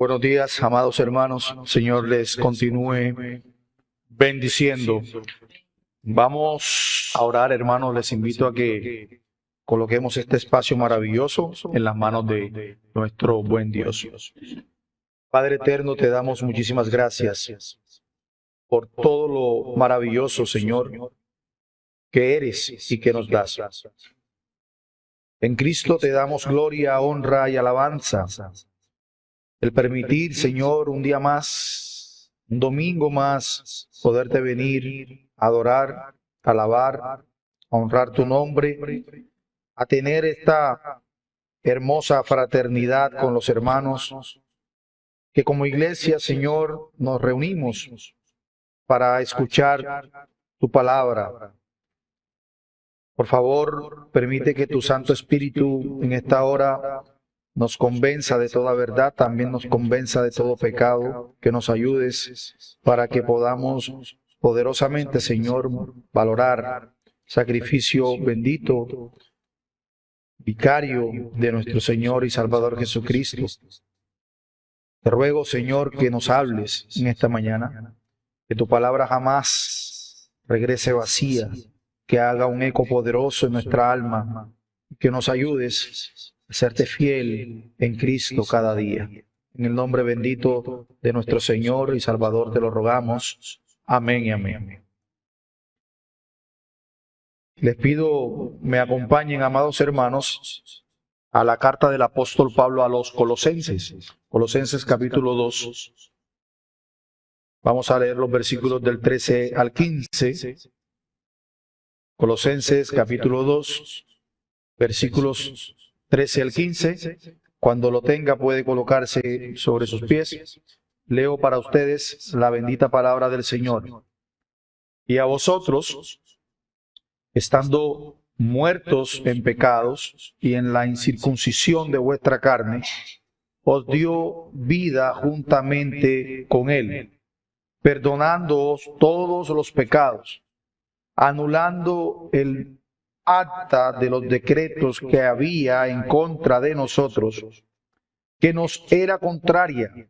Buenos días, amados hermanos. Señor les continúe bendiciendo. Vamos a orar, hermanos. Les invito a que coloquemos este espacio maravilloso en las manos de nuestro buen Dios. Padre eterno, te damos muchísimas gracias por todo lo maravilloso, Señor, que eres y que nos das. En Cristo te damos gloria, honra y alabanza. El permitir, Señor, un día más, un domingo más, poderte venir a adorar, a alabar, a honrar tu nombre, a tener esta hermosa fraternidad con los hermanos, que como iglesia, Señor, nos reunimos para escuchar tu palabra. Por favor, permite que tu Santo Espíritu en esta hora nos convenza de toda verdad, también nos convenza de todo pecado, que nos ayudes para que podamos poderosamente, Señor, valorar sacrificio bendito, vicario de nuestro Señor y Salvador Jesucristo. Te ruego, Señor, que nos hables en esta mañana, que tu palabra jamás regrese vacía, que haga un eco poderoso en nuestra alma, que nos ayudes a serte fiel en Cristo cada día. En el nombre bendito de nuestro Señor y Salvador te lo rogamos. Amén y amén. Les pido me acompañen, amados hermanos, a la carta del apóstol Pablo a los Colosenses. Colosenses capítulo 2. Vamos a leer los versículos del 13 al 15. Colosenses capítulo 2, versículos 13 al 15. Cuando lo tenga puede colocarse sobre sus pies. Leo para ustedes la bendita palabra del Señor. Y a vosotros, estando muertos en pecados y en la incircuncisión de vuestra carne, os dio vida juntamente con Él, perdonándoos todos los pecados, anulando el acta de los decretos que había en contra de nosotros, que nos era contraria,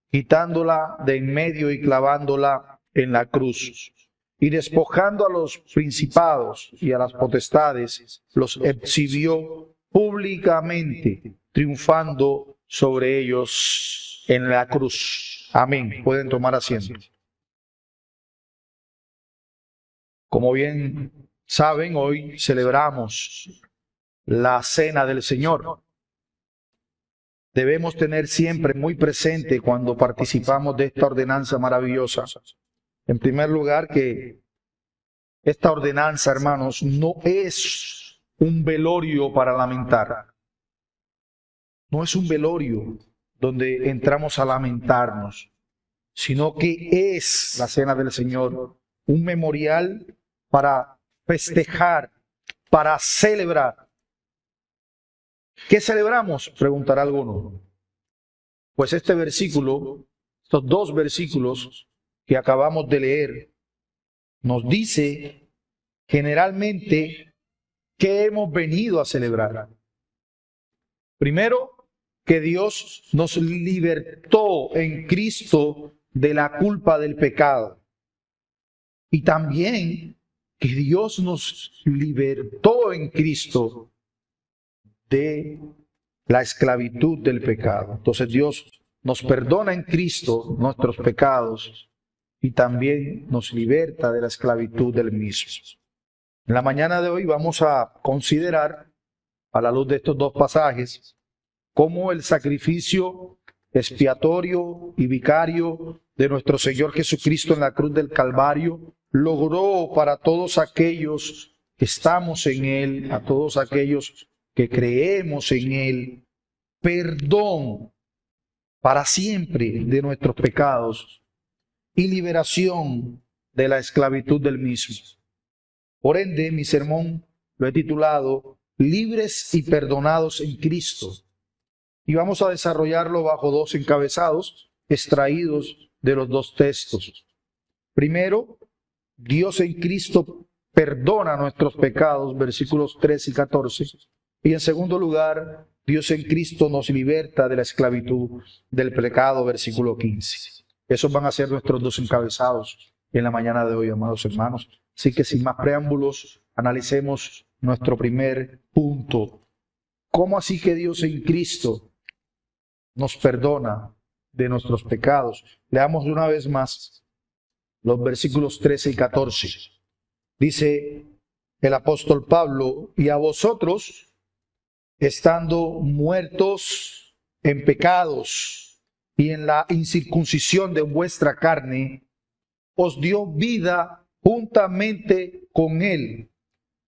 quitándola de en medio y clavándola en la cruz. Y despojando a los principados y a las potestades, los exhibió públicamente, triunfando sobre ellos en la cruz. Amén. Pueden tomar asiento. Como bien saben, hoy celebramos la Cena del Señor. Debemos tener siempre muy presente cuando participamos de esta ordenanza maravillosa. En primer lugar, que esta ordenanza, hermanos, no es un velorio para lamentar. No es un velorio donde entramos a lamentarnos, sino que es la Cena del Señor un memorial para festejar, para celebrar. ¿Qué celebramos?, preguntará alguno. Pues este versículo, estos dos versículos que acabamos de leer, nos dice generalmente qué hemos venido a celebrar. Primero, que Dios nos libertó en Cristo de la culpa del pecado. Y también que Dios nos libertó en Cristo de la esclavitud del pecado. Entonces Dios nos perdona en Cristo nuestros pecados y también nos liberta de la esclavitud del mismo. En la mañana de hoy vamos a considerar, a la luz de estos dos pasajes, cómo el sacrificio expiatorio y vicario de nuestro Señor Jesucristo en la cruz del Calvario logró para todos aquellos que estamos en Él, a todos aquellos que creemos en Él, perdón para siempre de nuestros pecados y liberación de la esclavitud del mismo. Por ende, mi sermón lo he titulado Libres y perdonados en Cristo. Y vamos a desarrollarlo bajo dos encabezados extraídos de los dos textos. Primero, Dios en Cristo perdona nuestros pecados, versículos 13 y 14. Y en segundo lugar, Dios en Cristo nos liberta de la esclavitud del pecado, versículo 15. Esos van a ser nuestros dos encabezados en la mañana de hoy, amados hermanos. Así que sin más preámbulos, analicemos nuestro primer punto. ¿Cómo así que Dios en Cristo nos perdona de nuestros pecados? Leamos una vez más los versículos 13 y 14. Dice el apóstol Pablo: y a vosotros, estando muertos en pecados y en la incircuncisión de vuestra carne, os dio vida juntamente con él,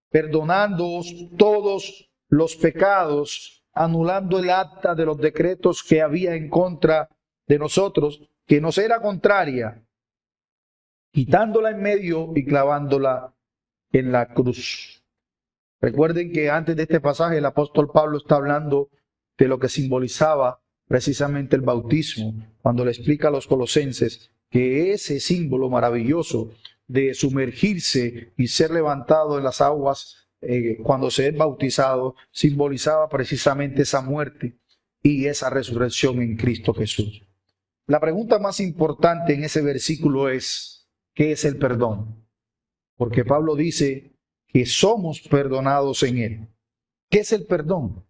perdonándoos todos los pecados, anulando el acta de los decretos que había en contra de nosotros, que nos era contraria, quitándola en medio y clavándola en la cruz. Recuerden que antes de este pasaje el apóstol Pablo está hablando de lo que simbolizaba precisamente el bautismo, cuando le explica a los colosenses que ese símbolo maravilloso de sumergirse y ser levantado en las aguas cuando se es bautizado, simbolizaba precisamente esa muerte y esa resurrección en Cristo Jesús. La pregunta más importante en ese versículo es: ¿qué es el perdón? Porque Pablo dice que somos perdonados en él. ¿Qué es el perdón?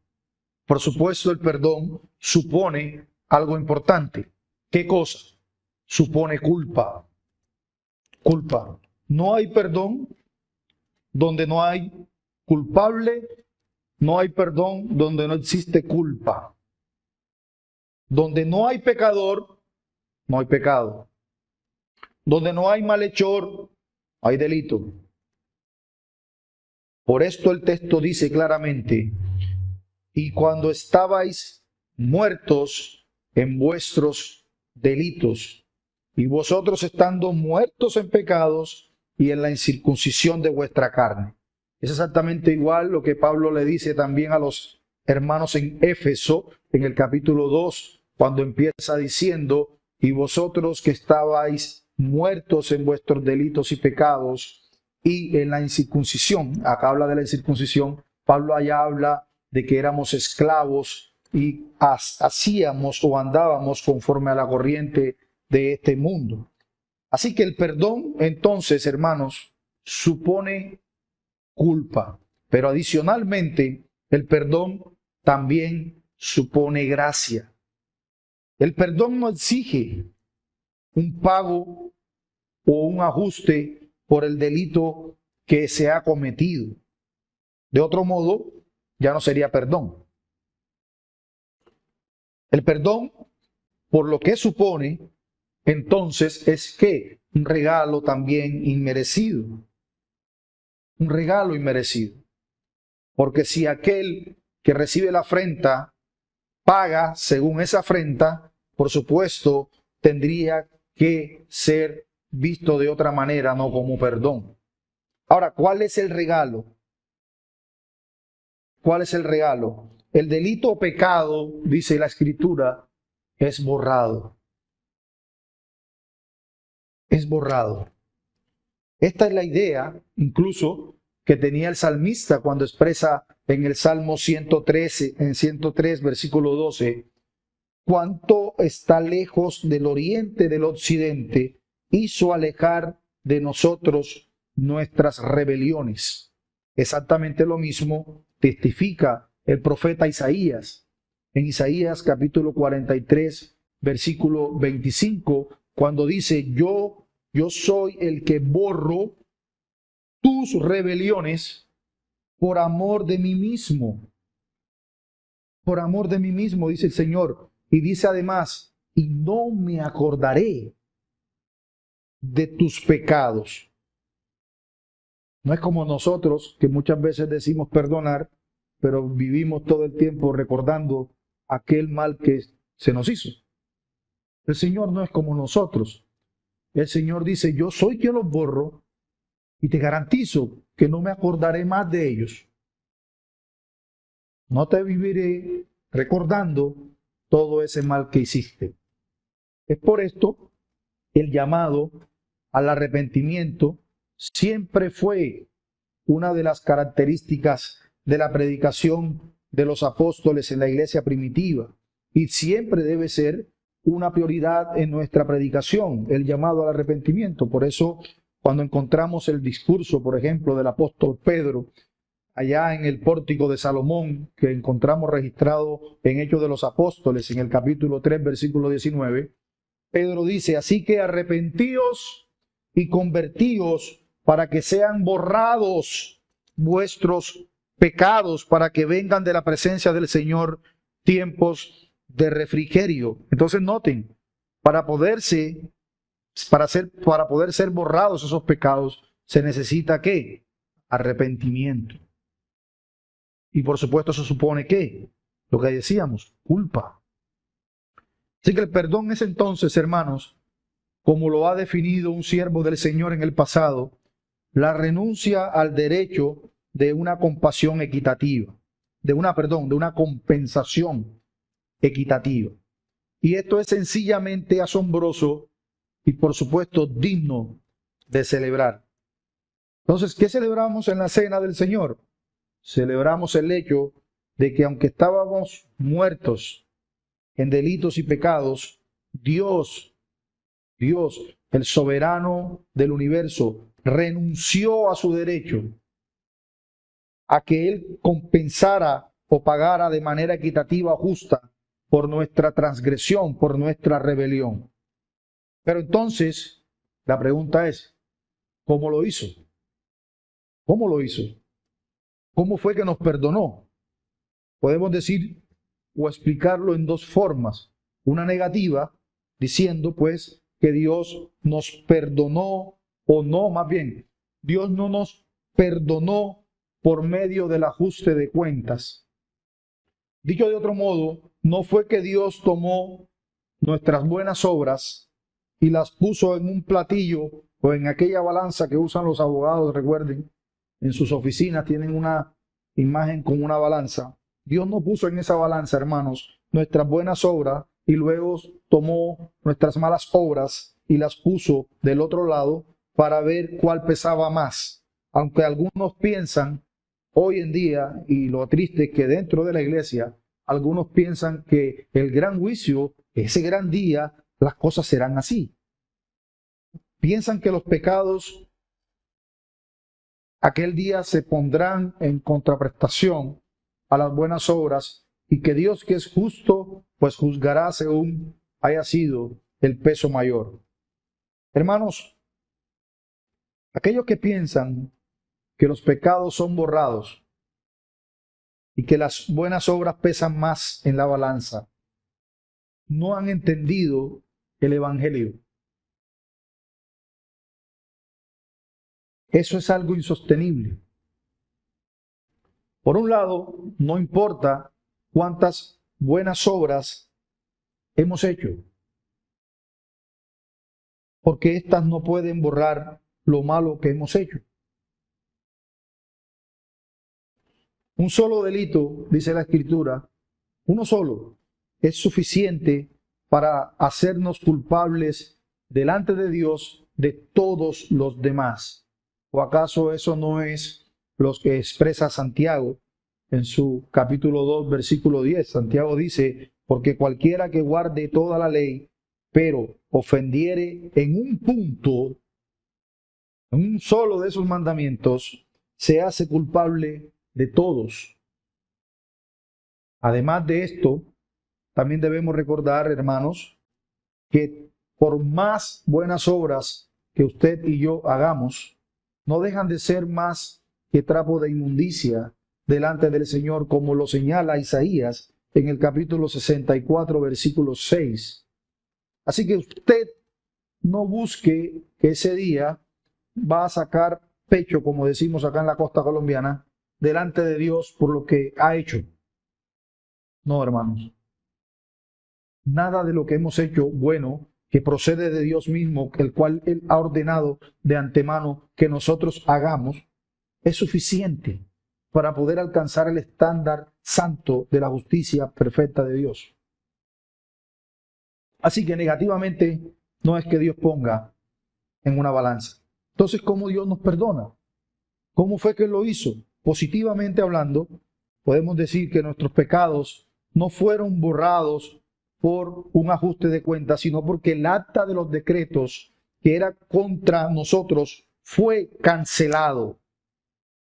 Por supuesto, el perdón supone algo importante. ¿Qué cosa? Supone culpa. Culpa. No hay perdón donde no hay culpable, no hay perdón donde no existe culpa. Donde no hay pecador, no hay pecado. Donde no hay malhechor, hay delito. Por esto el texto dice claramente: y cuando estabais muertos en vuestros delitos, y vosotros estando muertos en pecados y en la incircuncisión de vuestra carne. Es exactamente igual lo que Pablo le dice también a los hermanos en Éfeso, en el capítulo 2, cuando empieza diciendo: y vosotros que estabais muertos en vuestros delitos y pecados y en la incircuncisión. Acá habla de la incircuncisión, Pablo allá habla de que éramos esclavos y hacíamos o andábamos conforme a la corriente de este mundo. Así que el perdón, entonces, hermanos, supone culpa, pero adicionalmente el perdón también supone gracia. El perdón no exige un pago o un ajuste por el delito que se ha cometido. De otro modo, ya no sería perdón. El perdón, por lo que supone, entonces, es que un regalo también inmerecido. Un regalo inmerecido. Porque si aquel que recibe la afrenta paga según esa afrenta, por supuesto, tendría que ser visto de otra manera, no como perdón. Ahora, ¿cuál es el regalo? ¿Cuál es el regalo? El delito o pecado, dice la Escritura, es borrado. Es borrado. Esta es la idea, incluso, que tenía el salmista cuando expresa en el Salmo 113, en 103, versículo 12, cuánto está lejos del oriente del occidente, hizo alejar de nosotros nuestras rebeliones. Exactamente lo mismo testifica el profeta Isaías. En Isaías capítulo 43, versículo 25, cuando dice: yo soy el que borro tus rebeliones por amor de mí mismo. Por amor de mí mismo, dice el Señor. Y dice además: y no me acordaré de tus pecados. No es como nosotros, que muchas veces decimos perdonar, pero vivimos todo el tiempo recordando aquel mal que se nos hizo. El Señor no es como nosotros. El Señor dice: yo soy quien los borro y te garantizo que no me acordaré más de ellos. No te viviré recordando todo ese mal que hiciste. Es por esto el llamado al arrepentimiento siempre fue una de las características de la predicación de los apóstoles en la iglesia primitiva y siempre debe ser una prioridad en nuestra predicación, el llamado al arrepentimiento. Por eso, cuando encontramos el discurso, por ejemplo, del apóstol Pedro, allá en el pórtico de Salomón, que encontramos registrado en Hechos de los Apóstoles, en el capítulo 3, versículo 19, Pedro dice: así que arrepentíos y convertíos para que sean borrados vuestros pecados, para que vengan de la presencia del Señor tiempos de refrigerio. Entonces noten, para poder ser borrados esos pecados, se necesita ¿qué? Arrepentimiento. Y por supuesto eso supone ¿qué? Lo que decíamos, culpa. Así que el perdón es entonces, hermanos, como lo ha definido un siervo del Señor en el pasado, la renuncia al derecho de una compasión equitativa, de una compensación equitativa. Y esto es sencillamente asombroso y por supuesto digno de celebrar. Entonces, ¿qué celebramos en la cena del Señor? Celebramos el hecho de que aunque estábamos muertos en delitos y pecados, Dios, el soberano del universo, renunció a su derecho a que Él compensara o pagara de manera equitativa o justa por nuestra transgresión, por nuestra rebelión. Pero entonces, la pregunta es, ¿cómo lo hizo? ¿Cómo lo hizo? ¿Cómo fue que nos perdonó? Podemos decir o explicarlo en dos formas. Una negativa, diciendo pues que Dios nos perdonó, o no, más bien, Dios no nos perdonó por medio del ajuste de cuentas. Dicho de otro modo, no fue que Dios tomó nuestras buenas obras y las puso en un platillo o en aquella balanza que usan los abogados, recuerden, en sus oficinas tienen una imagen con una balanza. Dios no puso en esa balanza, hermanos, nuestras buenas obras y luego tomó nuestras malas obras y las puso del otro lado para ver cuál pesaba más. Aunque algunos piensan hoy en día, y lo triste es que dentro de la iglesia, algunos piensan que el gran juicio, ese gran día, las cosas serán así. Piensan que los pecados aquel día se pondrán en contraprestación a las buenas obras y que Dios, que es justo, pues juzgará según haya sido el peso mayor. Hermanos, aquellos que piensan que los pecados son borrados y que las buenas obras pesan más en la balanza, no han entendido el Evangelio. Eso es algo insostenible. Por un lado, no importa cuántas buenas obras hemos hecho, porque éstas no pueden borrar lo malo que hemos hecho. Un solo delito, dice la Escritura, uno solo, es suficiente para hacernos culpables delante de Dios de todos los demás. ¿O acaso eso no es lo que expresa Santiago en su capítulo 2, versículo 10? Santiago dice, porque cualquiera que guarde toda la ley, pero ofendiere en un punto, en un solo de esos mandamientos, se hace culpable de todos. Además de esto, también debemos recordar, hermanos, que por más buenas obras que usted y yo hagamos, no dejan de ser más que trapo de inmundicia delante del Señor, como lo señala Isaías en el capítulo 64, versículo 6. Así que usted no busque que ese día va a sacar pecho, como decimos acá en la costa colombiana, delante de Dios por lo que ha hecho. No, hermanos. Nada de lo que hemos hecho bueno, que procede de Dios mismo, el cual Él ha ordenado de antemano que nosotros hagamos, es suficiente para poder alcanzar el estándar santo de la justicia perfecta de Dios. Así que negativamente no es que Dios ponga en una balanza. Entonces, ¿cómo Dios nos perdona? ¿Cómo fue que lo hizo? Positivamente hablando, podemos decir que nuestros pecados no fueron borrados por un ajuste de cuentas, sino porque el acta de los decretos que era contra nosotros fue cancelado.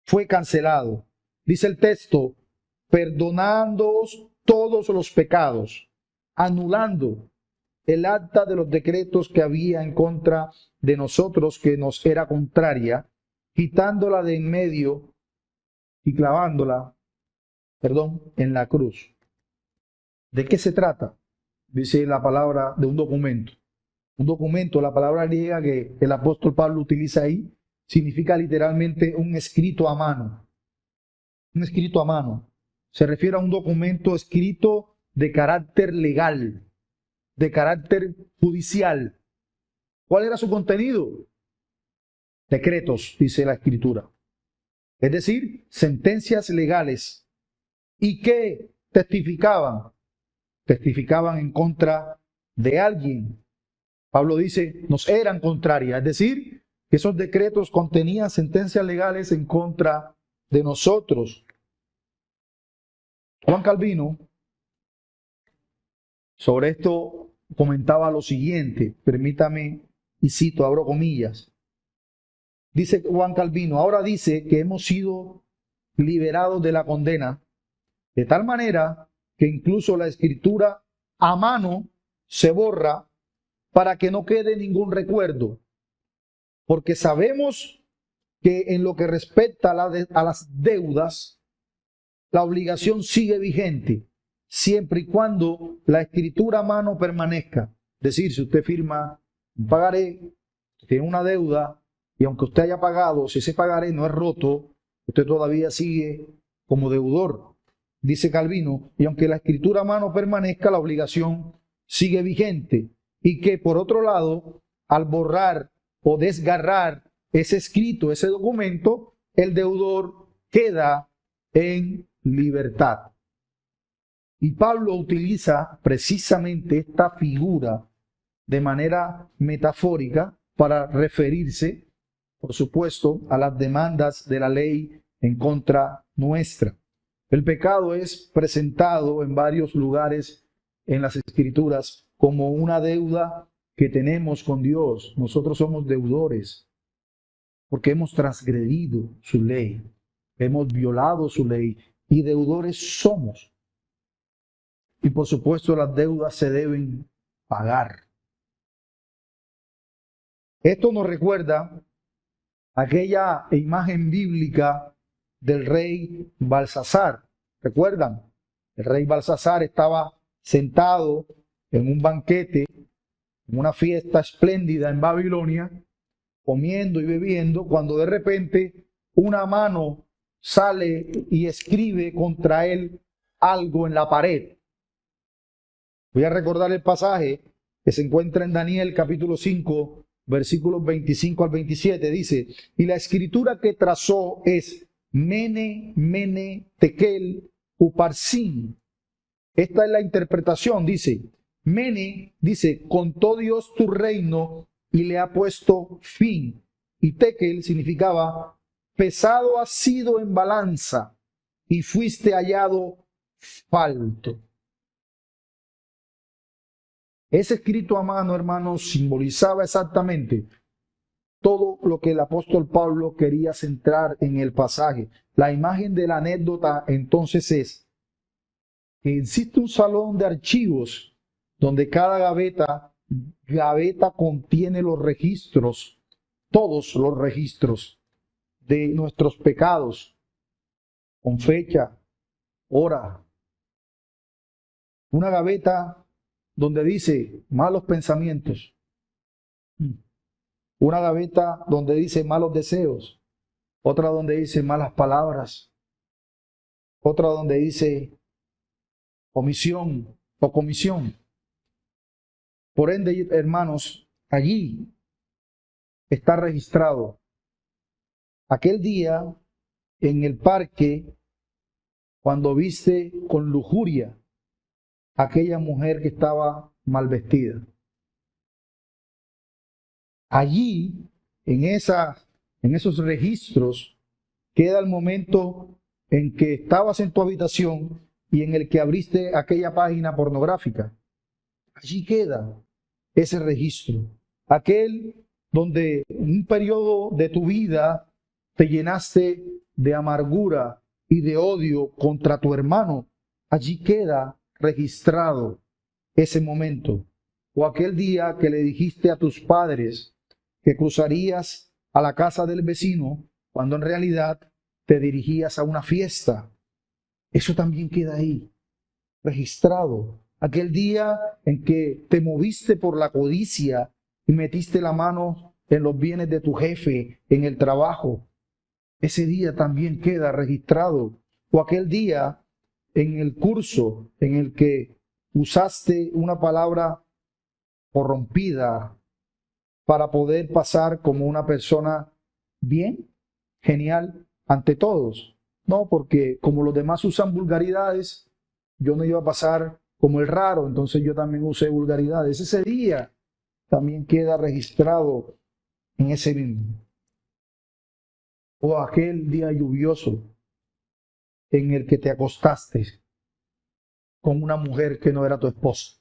Fue cancelado. Dice el texto, perdonándoos todos los pecados, anulando el acta de los decretos que había en contra de nosotros, que nos era contraria, quitándola de en medio y clavándola, en la cruz. ¿De qué se trata? Dice la palabra de un documento. Un documento, la palabra griega que el apóstol Pablo utiliza ahí, significa literalmente un escrito a mano. Un escrito a mano. Se refiere a un documento escrito de carácter legal, de carácter judicial. ¿Cuál era su contenido? Decretos, dice la Escritura. Es decir, sentencias legales. ¿Y qué testificaban? Testificaban en contra de alguien. Pablo dice, nos eran contrarias. Es decir, que esos decretos contenían sentencias legales en contra de nosotros. Juan Calvino sobre esto comentaba lo siguiente, permítame y cito, abro comillas. Dice Juan Calvino, ahora dice que hemos sido liberados de la condena, de tal manera que incluso la escritura a mano se borra para que no quede ningún recuerdo, porque sabemos que en lo que respecta a las deudas, la obligación sigue vigente, siempre y cuando la escritura a mano permanezca. Es decir, si usted firma un pagaré, tiene una deuda, y aunque usted haya pagado, si ese pagaré no es roto, usted todavía sigue como deudor. Dice Calvino, y aunque la escritura a mano permanezca, la obligación sigue vigente. Y que por otro lado, al borrar o desgarrar ese escrito, ese documento, el deudor queda en libertad. Y Pablo utiliza precisamente esta figura de manera metafórica para referirse, por supuesto, a las demandas de la ley en contra nuestra. El pecado es presentado en varios lugares en las Escrituras como una deuda que tenemos con Dios. Nosotros somos deudores porque hemos transgredido su ley, hemos violado su ley y deudores somos. Y por supuesto las deudas se deben pagar. Esto nos recuerda aquella imagen bíblica del rey Balsasar. ¿Recuerdan? El rey Balsasar estaba sentado en un banquete, en una fiesta espléndida en Babilonia, comiendo y bebiendo, cuando de repente una mano sale y escribe contra él algo en la pared. Voy a recordar el pasaje que se encuentra en Daniel capítulo 5, versículos 25 al 27. Dice, y la escritura que trazó es Mene, Mene, Tekel, Uparsin. Esta es la interpretación, dice, Mene, dice, contó Dios tu reino y le ha puesto fin. Y Tekel significaba, pesado has sido en balanza y fuiste hallado falto. Ese escrito a mano, hermanos, simbolizaba exactamente todo lo que el apóstol Pablo quería centrar en el pasaje. La imagen de la anécdota entonces es que existe un salón de archivos donde cada gaveta contiene los registros, todos los registros de nuestros pecados, con fecha, hora. Una gaveta donde dice malos pensamientos. Una gaveta donde dice malos deseos. Otra donde dice malas palabras. Otra donde dice omisión o comisión. Por ende, hermanos, allí está registrado aquel día en el parque cuando viste con lujuria aquella mujer que estaba mal vestida. Allí, en esos registros, queda el momento en que estabas en tu habitación y en el que abriste aquella página pornográfica. Allí queda ese registro. Aquel donde en un periodo de tu vida te llenaste de amargura y de odio contra tu hermano. Allí queda registrado ese momento. O aquel día que le dijiste a tus padres que cruzarías a la casa del vecino cuando en realidad te dirigías a una fiesta. Eso también queda ahí, registrado. Aquel día en que te moviste por la codicia y metiste la mano en los bienes de tu jefe en el trabajo. Ese día también queda registrado. O aquel día en el curso en el que usaste una palabra corrompida para poder pasar como una persona bien, genial, ante todos. No, porque como los demás usan vulgaridades, yo no iba a pasar como el raro, entonces yo también usé vulgaridades. Ese día también queda registrado en ese mismo. O aquel día lluvioso en el que te acostaste con una mujer que no era tu esposa.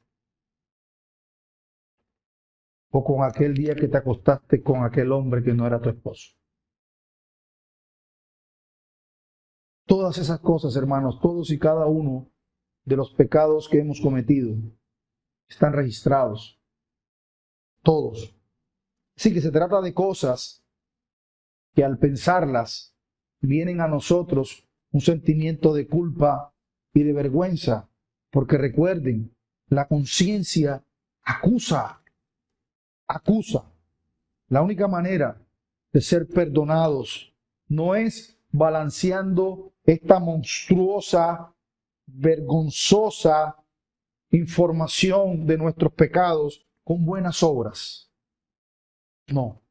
O con aquel día que te acostaste con aquel hombre que no era tu esposo. Todas esas cosas, hermanos, todos y cada uno de los pecados que hemos cometido están registrados. Todos. Así que se trata de cosas que al pensarlas vienen a nosotros un sentimiento de culpa y de vergüenza, porque recuerden, la conciencia acusa. La única manera de ser perdonados no es balanceando esta monstruosa, vergonzosa información de nuestros pecados con buenas obras. No,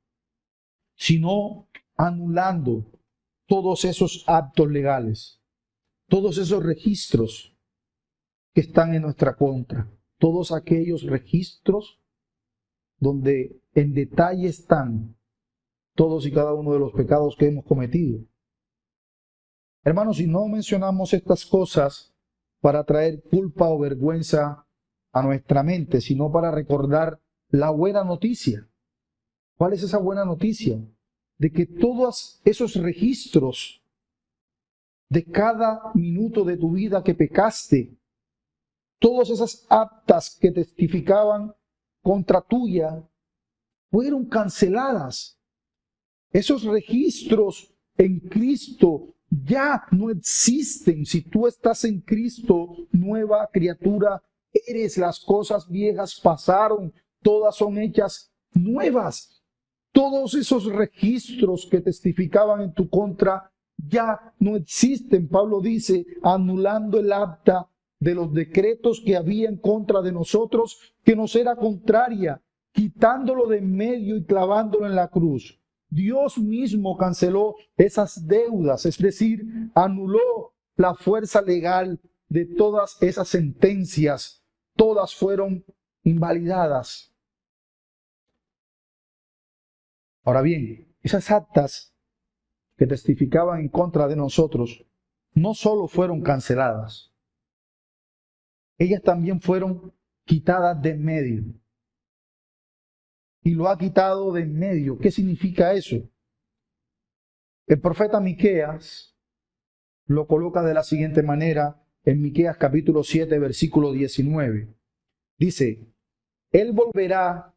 sino anulando todos esos actos legales, todos esos registros que están en nuestra contra, todos aquellos registros donde en detalle están todos y cada uno de los pecados que hemos cometido. Hermanos, si no mencionamos estas cosas para traer culpa o vergüenza a nuestra mente, sino para recordar la buena noticia. ¿Cuál es esa buena noticia? De que todos esos registros de cada minuto de tu vida que pecaste, todas esas actas que testificaban contra tuya, fueron canceladas. Esos registros en Cristo ya no existen. Si tú estás en Cristo, nueva criatura eres. Las cosas viejas pasaron, todas son hechas nuevas. Todos esos registros que testificaban en tu contra ya no existen. Pablo dice, anulando el acta de los decretos que había en contra de nosotros, que nos era contraria, quitándolo de en medio y clavándolo en la cruz. Dios mismo canceló esas deudas, es decir, anuló la fuerza legal de todas esas sentencias. Todas fueron invalidadas. Ahora bien, esas actas que testificaban en contra de nosotros no solo fueron canceladas, ellas también fueron quitadas de en medio. Y lo ha quitado de en medio. ¿Qué significa eso? El profeta Miqueas lo coloca de la siguiente manera en Miqueas capítulo 7, versículo 19. Dice, Él volverá,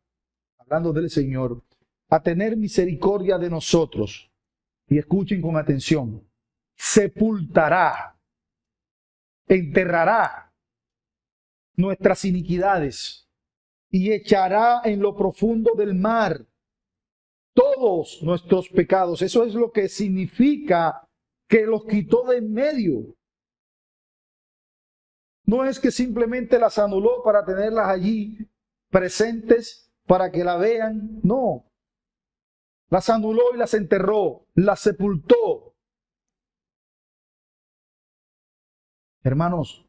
hablando del Señor, a tener misericordia de nosotros. Y escuchen con atención, sepultará, enterrará nuestras iniquidades y echará en lo profundo del mar todos nuestros pecados. Eso es lo que significa que los quitó de en medio. No es que simplemente las anuló para tenerlas allí presentes, para que la vean. No. Las anuló y las enterró, las sepultó. Hermanos,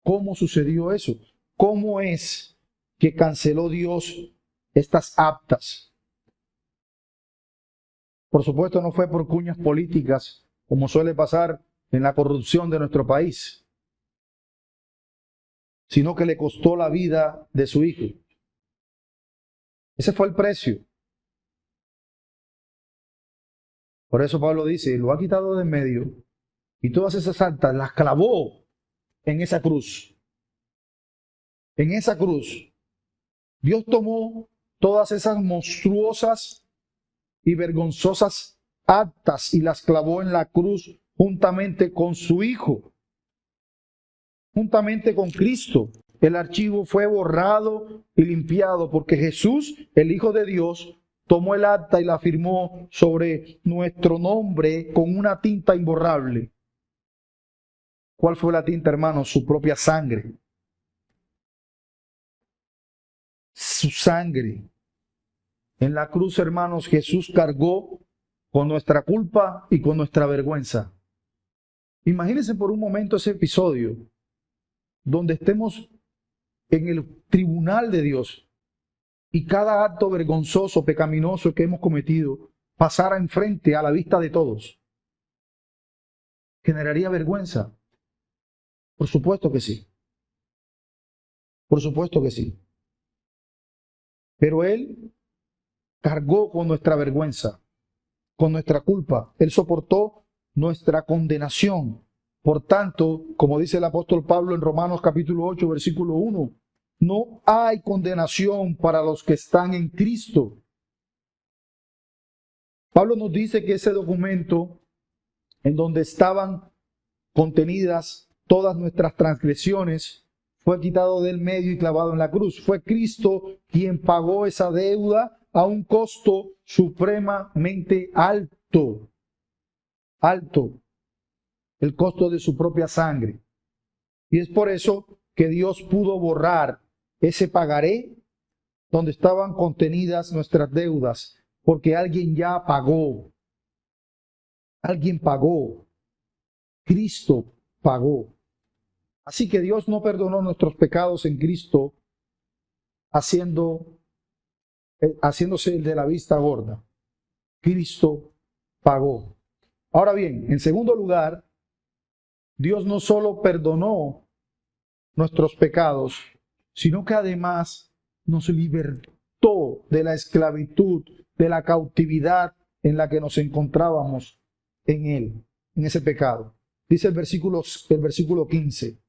¿cómo sucedió eso? ¿Cómo es que canceló Dios estas actas? Por supuesto, no fue por cuñas políticas, como suele pasar en la corrupción de nuestro país, sino que le costó la vida de su hijo. Ese fue el precio. Por eso Pablo dice, lo ha quitado de en medio y todas esas altas las clavó en esa cruz. En esa cruz, Dios tomó todas esas monstruosas y vergonzosas actas y las clavó en la cruz juntamente con su Hijo, juntamente con Cristo. El archivo fue borrado y limpiado porque Jesús, el Hijo de Dios, tomó el acta y la firmó sobre nuestro nombre con una tinta imborrable. ¿Cuál fue la tinta, hermanos? Su propia sangre. Su sangre. En la cruz, hermanos, Jesús cargó con nuestra culpa y con nuestra vergüenza. Imagínense por un momento ese episodio donde estemos en el tribunal de Dios y cada acto vergonzoso, pecaminoso que hemos cometido pasara enfrente a la vista de todos. ¿Generaría vergüenza? Por supuesto que sí. Por supuesto que sí. Pero Él cargó con nuestra vergüenza, con nuestra culpa. Él soportó nuestra condenación. Por tanto, como dice el apóstol Pablo en Romanos capítulo 8, versículo 1, no hay condenación para los que están en Cristo. Pablo nos dice que ese documento en donde estaban contenidas todas nuestras transgresiones fue quitado del medio y clavado en la cruz. Fue Cristo quien pagó esa deuda a un costo supremamente alto. Alto. El costo de su propia sangre. Y es por eso que Dios pudo borrar ese pagaré donde estaban contenidas nuestras deudas, porque alguien ya pagó. Alguien pagó. Cristo pagó. Así que Dios no perdonó nuestros pecados en Cristo haciéndose el de la vista gorda. Cristo pagó. Ahora bien, en segundo lugar, Dios no solo perdonó nuestros pecados, sino que además nos libertó de la esclavitud, de la cautividad en la que nos encontrábamos en Él, en ese pecado. Dice el versículo 15.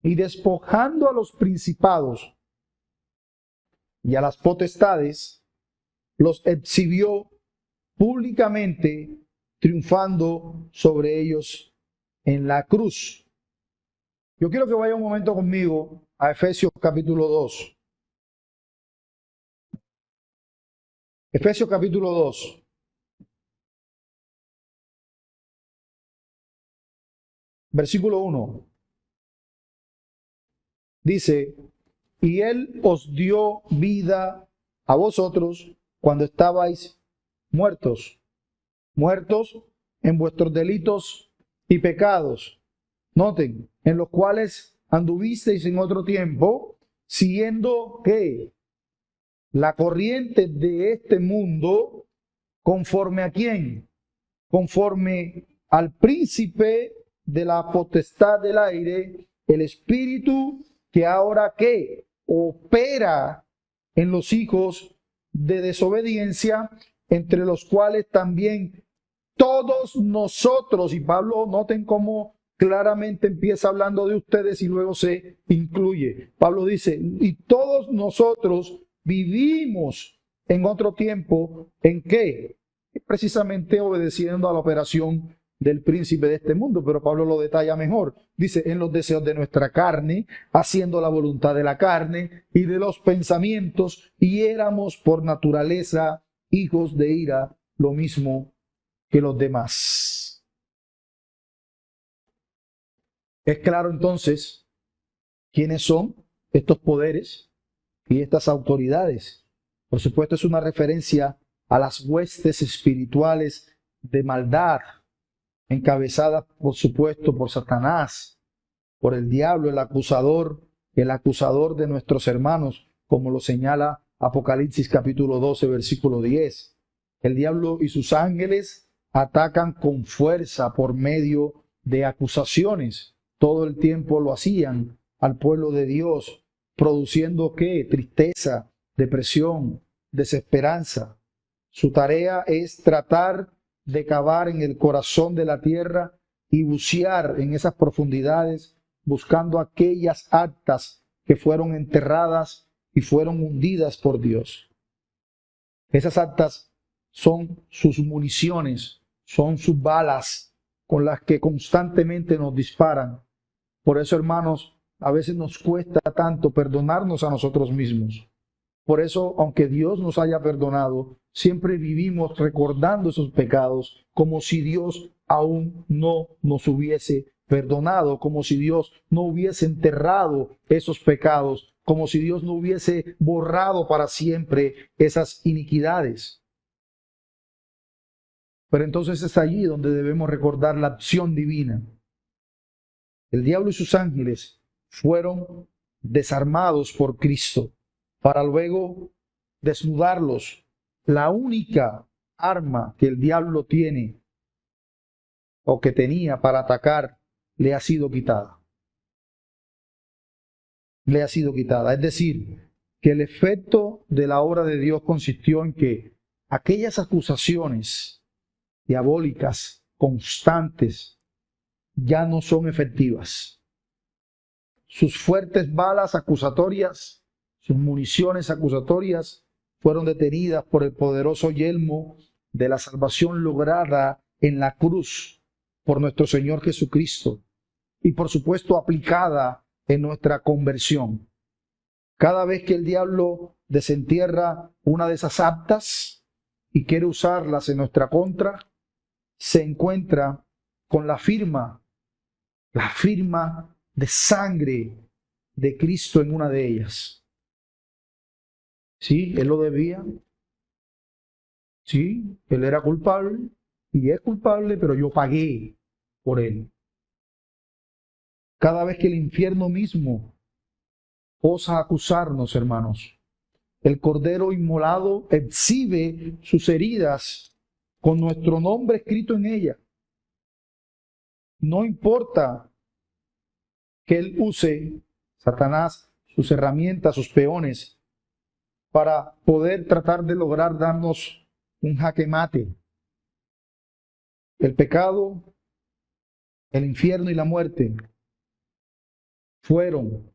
Y despojando a los principados y a las potestades, los exhibió públicamente, triunfando sobre ellos en la cruz. Yo quiero que vaya un momento conmigo a Efesios capítulo 2. Efesios capítulo 2. Versículo 1. Dice, y Él os dio vida a vosotros cuando estabais muertos en vuestros delitos y pecados. Noten, en los cuales anduvisteis en otro tiempo, siguiendo que la corriente de este mundo, conforme a quién, conforme al príncipe de la potestad del aire, el espíritu que ahora que opera en los hijos de desobediencia, entre los cuales también todos nosotros, y Pablo, noten cómo claramente empieza hablando de ustedes y luego se incluye. Pablo dice, y todos nosotros vivimos en otro tiempo, ¿en qué? Precisamente obedeciendo a la operación del príncipe de este mundo, pero Pablo lo detalla mejor. Dice, en los deseos de nuestra carne, haciendo la voluntad de la carne y de los pensamientos, y éramos por naturaleza hijos de ira, lo mismo que los demás. Es claro entonces quiénes son estos poderes y estas autoridades. Por supuesto, es una referencia a las huestes espirituales de maldad, encabezadas, por supuesto, por Satanás, por el diablo, el acusador de nuestros hermanos, como lo señala Apocalipsis capítulo 12, versículo 10. El diablo y sus ángeles atacan con fuerza por medio de acusaciones. Todo el tiempo lo hacían al pueblo de Dios, produciendo ¿qué? Tristeza, depresión, desesperanza. Su tarea es tratar de cavar en el corazón de la tierra y bucear en esas profundidades, buscando aquellas actas que fueron enterradas y fueron hundidas por Dios. Esas actas son sus municiones, son sus balas con las que constantemente nos disparan. Por eso, hermanos, a veces nos cuesta tanto perdonarnos a nosotros mismos. Por eso, aunque Dios nos haya perdonado, siempre vivimos recordando esos pecados como si Dios aún no nos hubiese perdonado, como si Dios no hubiese enterrado esos pecados, como si Dios no hubiese borrado para siempre esas iniquidades. Pero entonces es allí donde debemos recordar la acción divina. El diablo y sus ángeles fueron desarmados por Cristo para luego desnudarlos. La única arma que el diablo tiene o que tenía para atacar le ha sido quitada. Le ha sido quitada. Es decir, que el efecto de la obra de Dios consistió en que aquellas acusaciones diabólicas constantes ya no son efectivas. Sus fuertes balas acusatorias, sus municiones acusatorias fueron detenidas por el poderoso yelmo de la salvación lograda en la cruz por nuestro Señor Jesucristo y por supuesto aplicada en nuestra conversión. Cada vez que el diablo desentierra una de esas actas y quiere usarlas en nuestra contra, se encuentra con la firma de sangre de Cristo en una de ellas. Sí, él lo debía. Sí, él era culpable y es culpable, pero yo pagué por él. Cada vez que el infierno mismo osa acusarnos, hermanos, el Cordero inmolado exhibe sus heridas con nuestro nombre escrito en ella. No importa que él use, Satanás, sus herramientas, sus peones, para poder tratar de lograr darnos un jaque mate. El pecado, el infierno y la muerte fueron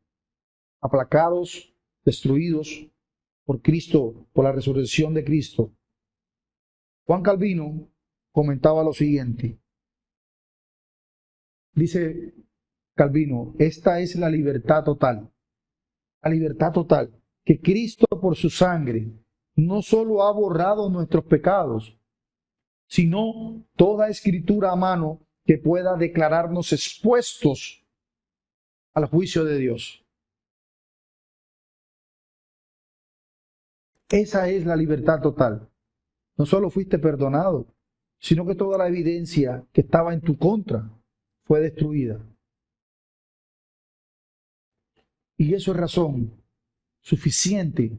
aplacados, destruidos por Cristo, por la resurrección de Cristo. Juan Calvino comentaba lo siguiente. Dice Calvino, esta es la libertad total, que Cristo por su sangre no solo ha borrado nuestros pecados, sino toda escritura a mano que pueda declararnos expuestos al juicio de Dios. Esa es la libertad total. No solo fuiste perdonado, sino que toda la evidencia que estaba en tu contra fue destruida. Y eso es razón suficiente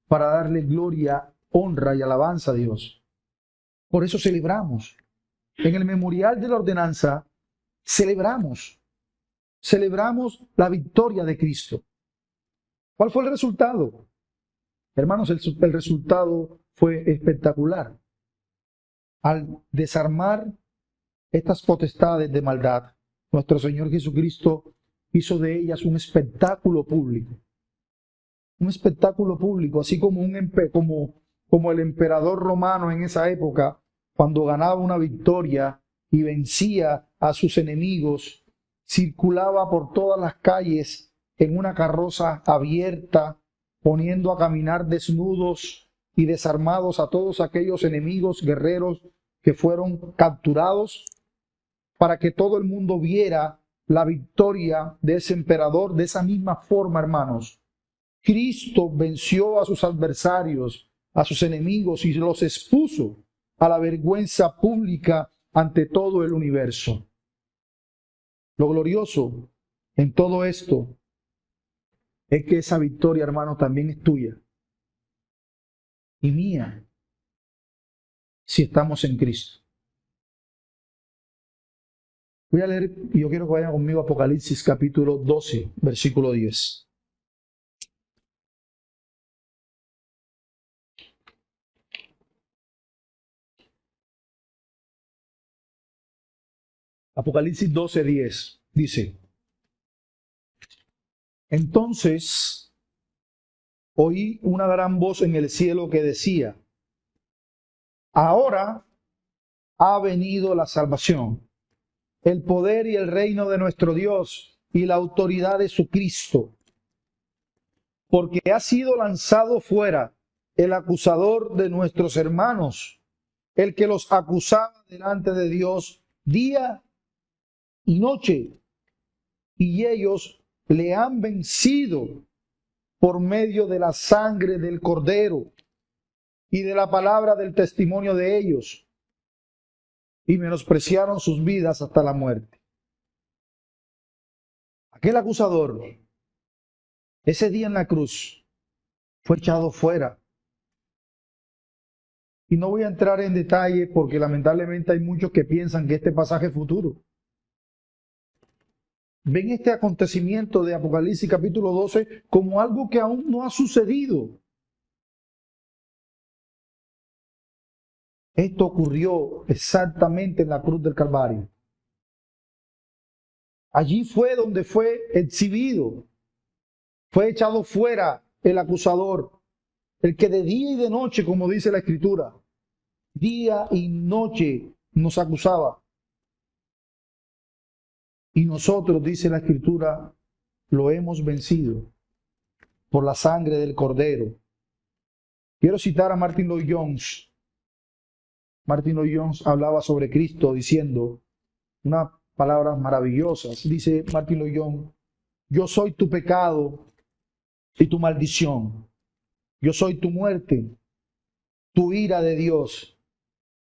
para darle gloria, honra y alabanza a Dios. Por eso celebramos. En el memorial de la ordenanza celebramos la victoria de Cristo. ¿Cuál fue el resultado? Hermanos, el resultado fue espectacular. Al desarmar estas potestades de maldad, nuestro Señor Jesucristo hizo de ellas un espectáculo público. Un espectáculo público, así como, como el emperador romano en esa época, cuando ganaba una victoria y vencía a sus enemigos, circulaba por todas las calles en una carroza abierta, poniendo a caminar desnudos y desarmados a todos aquellos enemigos guerreros que fueron capturados, para que todo el mundo viera la victoria de ese emperador. De esa misma forma, hermanos, Cristo venció a sus adversarios, a sus enemigos, y los expuso a la vergüenza pública ante todo el universo. Lo glorioso en todo esto es que esa victoria, hermano, también es tuya y mía si estamos en Cristo. Voy a leer, y yo quiero que vayan conmigo a Apocalipsis capítulo 12, versículo 10. Apocalipsis 12, 10 dice: Entonces oí una gran voz en el cielo que decía: Ahora ha venido la salvación, el poder y el reino de nuestro Dios y la autoridad de su Cristo, porque ha sido lanzado fuera el acusador de nuestros hermanos, el que los acusaba delante de Dios día y noche, y ellos le han vencido por medio de la sangre del Cordero y de la palabra del testimonio de ellos, y menospreciaron sus vidas hasta la muerte. Aquel acusador, ese día en la cruz, fue echado fuera. Y no voy a entrar en detalle porque lamentablemente hay muchos que piensan que este pasaje es futuro. Ven este acontecimiento de Apocalipsis capítulo 12 como algo que aún no ha sucedido. Esto ocurrió exactamente en la cruz del Calvario. Allí fue donde fue exhibido, fue echado fuera el acusador, el que de día y de noche, como dice la Escritura, día y noche nos acusaba. Y nosotros, dice la Escritura, lo hemos vencido por la sangre del Cordero. Quiero citar a Martin Lloyd-Jones. Martin Lloyd-Jones hablaba sobre Cristo diciendo unas palabras maravillosas. Dice Martin Lloyd-Jones: yo soy tu pecado y tu maldición. Yo soy tu muerte, tu ira de Dios,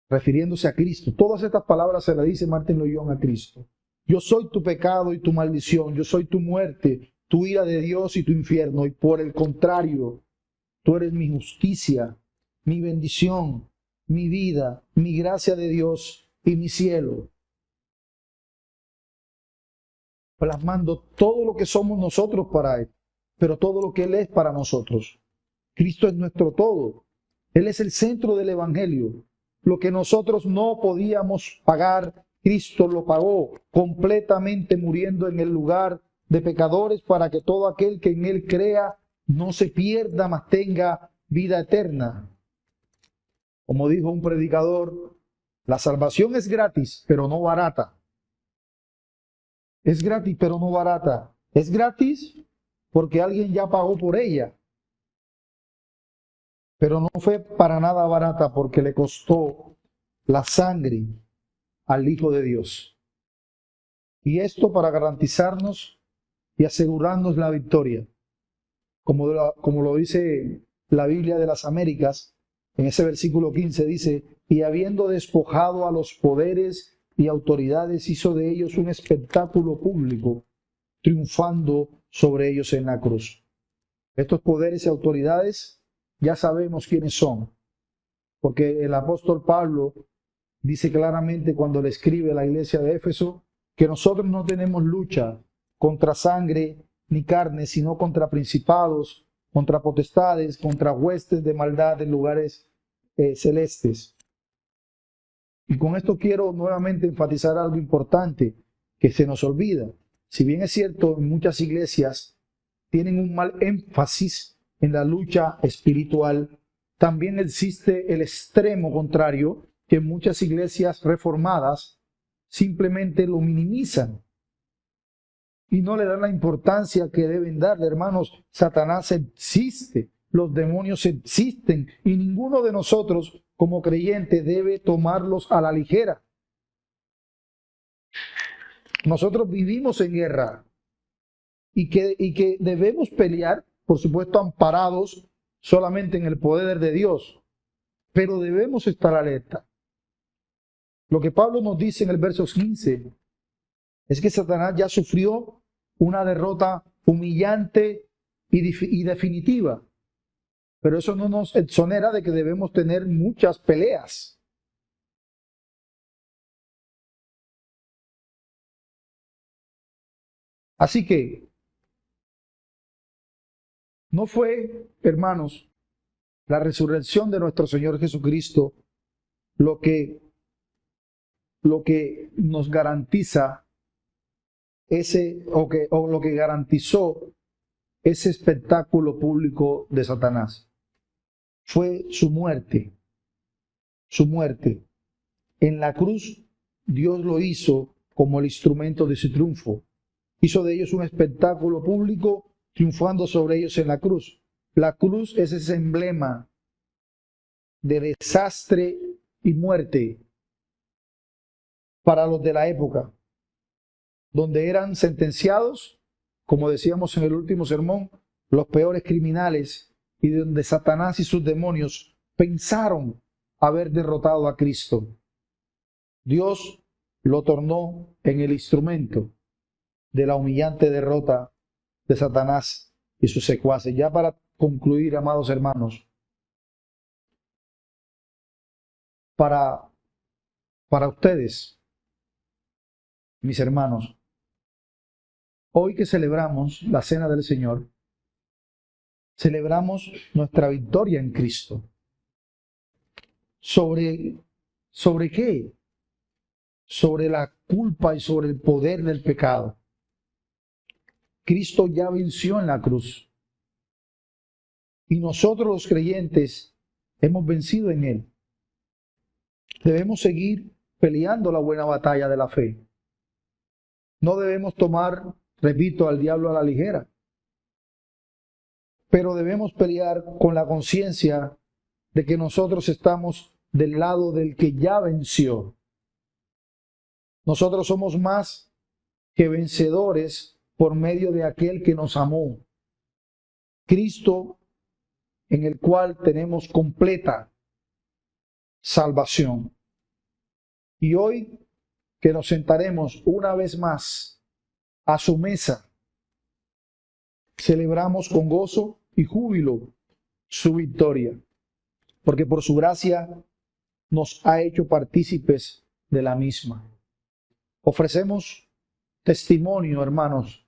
refiriéndose a Cristo. Todas estas palabras se las dice Martin Lloyd-Jones a Cristo. Yo soy tu pecado y tu maldición. Yo soy tu muerte, tu ira de Dios y tu infierno. Y por el contrario, tú eres mi justicia, mi bendición, mi vida, mi gracia de Dios y mi cielo. Plasmando todo lo que somos nosotros para Él, pero todo lo que Él es para nosotros. Cristo es nuestro todo. Él es el centro del Evangelio. Lo que nosotros no podíamos pagar, Cristo lo pagó completamente, muriendo en el lugar de pecadores para que todo aquel que en Él crea no se pierda, mas tenga vida eterna. Como dijo un predicador, la salvación es gratis, pero no barata. Es gratis, pero no barata. Es gratis porque alguien ya pagó por ella. Pero no fue para nada barata porque le costó la sangre al Hijo de Dios. Y esto para garantizarnos y asegurarnos la victoria. Como lo dice la Biblia de las Américas, en ese versículo 15 dice: y habiendo despojado a los poderes y autoridades, hizo de ellos un espectáculo público, triunfando sobre ellos en la cruz. Estos poderes y autoridades ya sabemos quiénes son, porque el apóstol Pablo dice claramente cuando le escribe a la iglesia de Éfeso que nosotros no tenemos lucha contra sangre ni carne, sino contra principados, contra potestades, contra huestes de maldad en lugares celestes. Y con esto quiero nuevamente enfatizar algo importante que se nos olvida. Si bien es cierto, en muchas iglesias tienen un mal énfasis en la lucha espiritual, también existe el extremo contrario, que muchas iglesias reformadas simplemente lo minimizan y no le dan la importancia que deben darle. Hermanos, Satanás existe, los demonios existen y ninguno de nosotros como creyente debe tomarlos a la ligera. Nosotros vivimos en guerra y que debemos pelear, por supuesto, amparados solamente en el poder de Dios, pero debemos estar alerta. Lo que Pablo nos dice en el verso 15 es que Satanás ya sufrió una derrota humillante y definitiva, pero eso no nos exonera de que debemos tener muchas peleas. Así que no fue, hermanos, la resurrección de nuestro Señor Jesucristo lo que nos garantiza o lo que garantizó ese espectáculo público de Satanás. Fue su muerte, su muerte. En la cruz Dios lo hizo como el instrumento de su triunfo. Hizo de ellos un espectáculo público, triunfando sobre ellos en la cruz. La cruz es ese emblema de desastre y muerte para los de la época, donde eran sentenciados, como decíamos en el último sermón, los peores criminales, y donde Satanás y sus demonios pensaron haber derrotado a Cristo. Dios lo tornó en el instrumento de la humillante derrota de Satanás y sus secuaces. Ya para concluir, amados hermanos, para ustedes, mis hermanos, hoy que celebramos la Cena del Señor, celebramos nuestra victoria en Cristo. ¿Sobre qué? Sobre la culpa y sobre el poder del pecado. Cristo ya venció en la cruz. Y nosotros los creyentes hemos vencido en Él. Debemos seguir peleando la buena batalla de la fe. No debemos tomar, repito, al diablo a la ligera. Pero debemos pelear con la conciencia de que nosotros estamos del lado del que ya venció. Nosotros somos más que vencedores por medio de aquel que nos amó. Cristo, en el cual tenemos completa salvación. Y hoy que nos sentaremos una vez más a su mesa, celebramos con gozo y júbilo su victoria, porque por su gracia nos ha hecho partícipes de la misma. Ofrecemos testimonio, hermanos,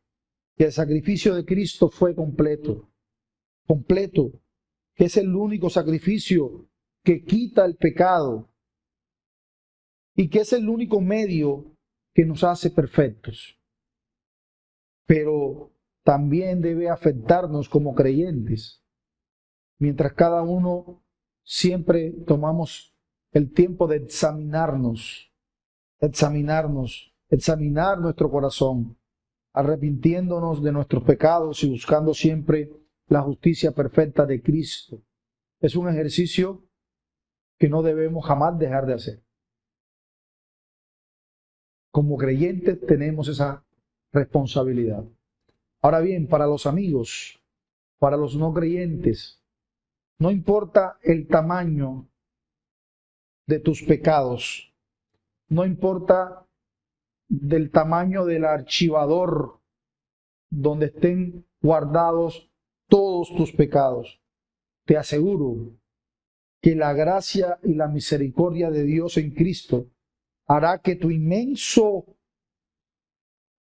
que el sacrificio de Cristo fue completo, que es el único sacrificio que quita el pecado y que es el único medio que nos hace perfectos. Pero también debe afectarnos como creyentes, mientras cada uno siempre tomamos el tiempo de examinar nuestro corazón, arrepintiéndonos de nuestros pecados y buscando siempre la justicia perfecta de Cristo. Es un ejercicio que no debemos jamás dejar de hacer. Como creyentes tenemos esa responsabilidad. Ahora bien, para los amigos, para los no creyentes, no importa el tamaño de tus pecados, no importa del tamaño del archivador donde estén guardados todos tus pecados. Te aseguro que la gracia y la misericordia de Dios en Cristo hará que tu inmenso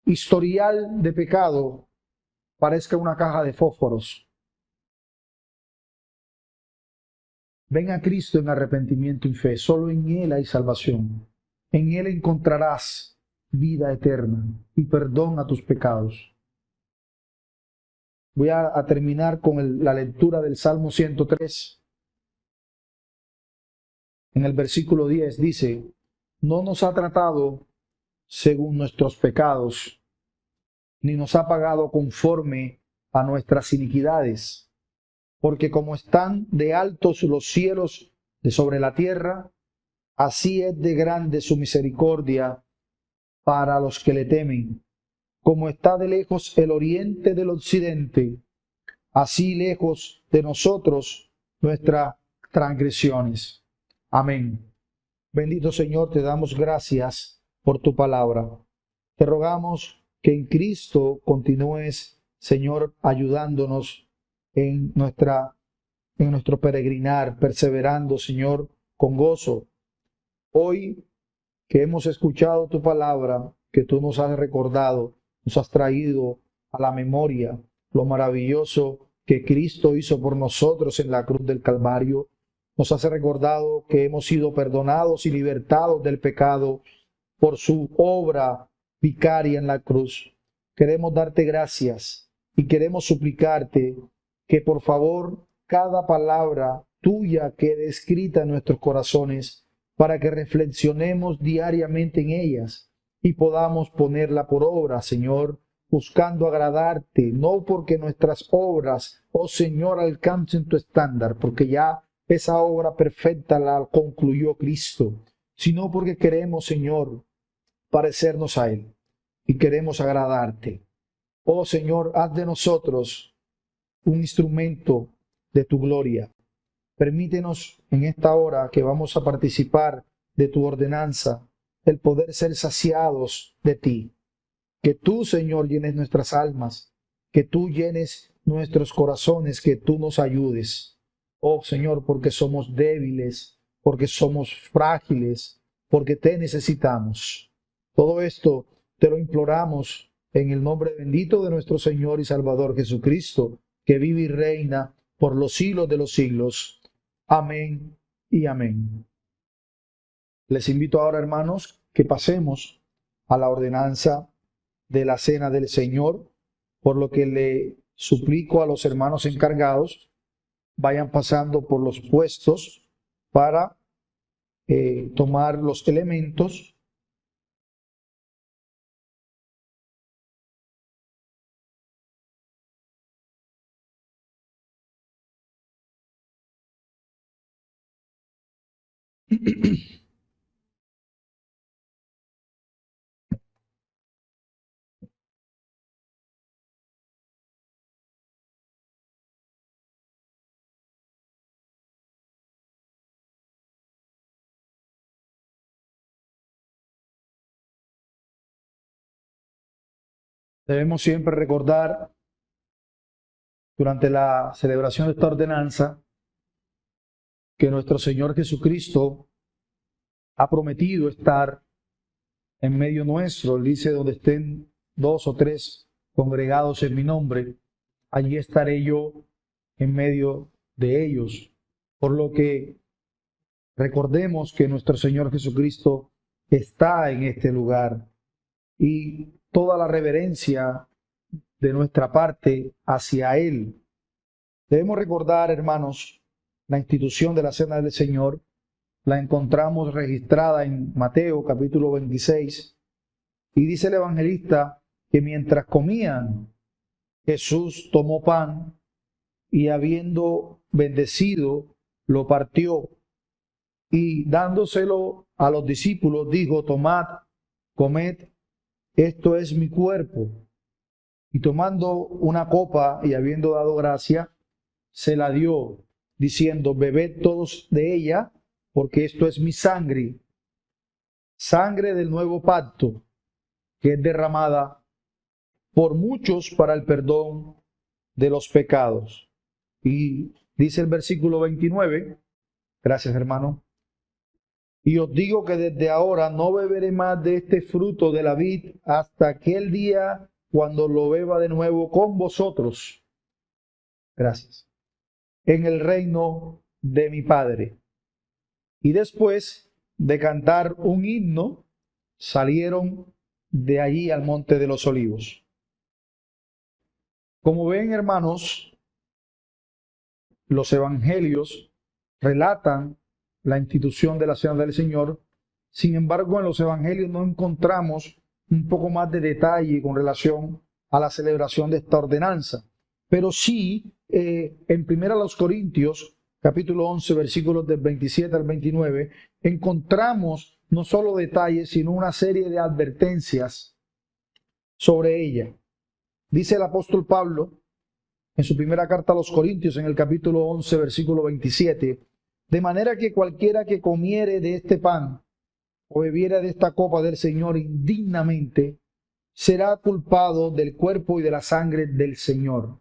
historial de pecado parezca una caja de fósforos. Ven a Cristo en arrepentimiento y fe. Solo en Él hay salvación. En Él encontrarás vida eterna y perdón a tus pecados. Voy a terminar con la lectura del Salmo 103. En el versículo 10 dice: no nos ha tratado según nuestros pecados, ni nos ha pagado conforme a nuestras iniquidades. Porque como están de altos los cielos de sobre la tierra, así es de grande su misericordia para los que le temen. Como está de lejos el oriente del occidente, así lejos de nosotros nuestras transgresiones. Amén. Bendito Señor, te damos gracias por tu palabra. Te rogamos que en Cristo continúes, Señor, ayudándonos en nuestro peregrinar, perseverando, Señor, con gozo. Hoy que hemos escuchado tu palabra, que tú nos has recordado nos has traído a la memoria lo maravilloso que Cristo hizo por nosotros en la cruz del Calvario. Nos has recordado que hemos sido perdonados y libertados del pecado por su obra vicaria en la cruz. Queremos darte gracias y queremos suplicarte que por favor cada palabra tuya quede escrita en nuestros corazones para que reflexionemos diariamente en ellas y podamos ponerla por obra, Señor, buscando agradarte, no porque nuestras obras, oh Señor, alcancen tu estándar, porque ya esa obra perfecta la concluyó Cristo, sino porque queremos, Señor, parecernos a Él y queremos agradarte. Oh Señor, haz de nosotros un instrumento de tu gloria. Permítenos en esta hora que vamos a participar de tu ordenanza, el poder ser saciados de ti. Que tú, Señor, llenes nuestras almas, que tú llenes nuestros corazones, que tú nos ayudes. Oh Señor, porque somos débiles, porque somos frágiles, porque te necesitamos. Todo esto te lo imploramos en el nombre bendito de nuestro Señor y Salvador Jesucristo, que vive y reina por los siglos de los siglos. Amén y amén. Les invito ahora, hermanos, que pasemos a la ordenanza de la cena del Señor, por lo que le suplico a los hermanos encargados, vayan pasando por los puestos para tomar los elementos. Debemos siempre recordar durante la celebración de esta ordenanza que nuestro Señor Jesucristo ha prometido estar en medio nuestro. Él dice, donde estén 2 o 3 congregados en mi nombre, allí estaré yo en medio de ellos. Por lo que recordemos que nuestro Señor Jesucristo está en este lugar y toda la reverencia de nuestra parte hacia Él. Debemos recordar, hermanos, la institución de la Cena del Señor. La encontramos registrada en Mateo capítulo 26 y dice el evangelista que mientras comían, Jesús tomó pan y habiendo bendecido, lo partió y dándoselo a los discípulos dijo, tomad, comed, esto es mi cuerpo. Y tomando una copa y habiendo dado gracia, se la dio, diciendo, bebed todos de ella, porque esto es mi sangre, sangre del nuevo pacto, que es derramada por muchos para el perdón de los pecados. Y dice el versículo 29, gracias hermano, y os digo que desde ahora no beberé más de este fruto de la vid hasta aquel día cuando lo beba de nuevo con vosotros. Gracias. En el reino de mi Padre. Y después de cantar un himno, salieron de allí al monte de los olivos. Como ven, hermanos, los evangelios relatan la institución de la Cena del Señor. Sin embargo, en los evangelios no encontramos un poco más de detalle con relación a la celebración de esta ordenanza. Pero sí, en 1 Corintios, capítulo 11, versículos del 27 al 29, encontramos no solo detalles, sino una serie de advertencias sobre ella. Dice el apóstol Pablo, en su primera carta a los Corintios, en el capítulo 11, versículo 27, de manera que cualquiera que comiere de este pan o bebiera de esta copa del Señor indignamente, será culpado del cuerpo y de la sangre del Señor.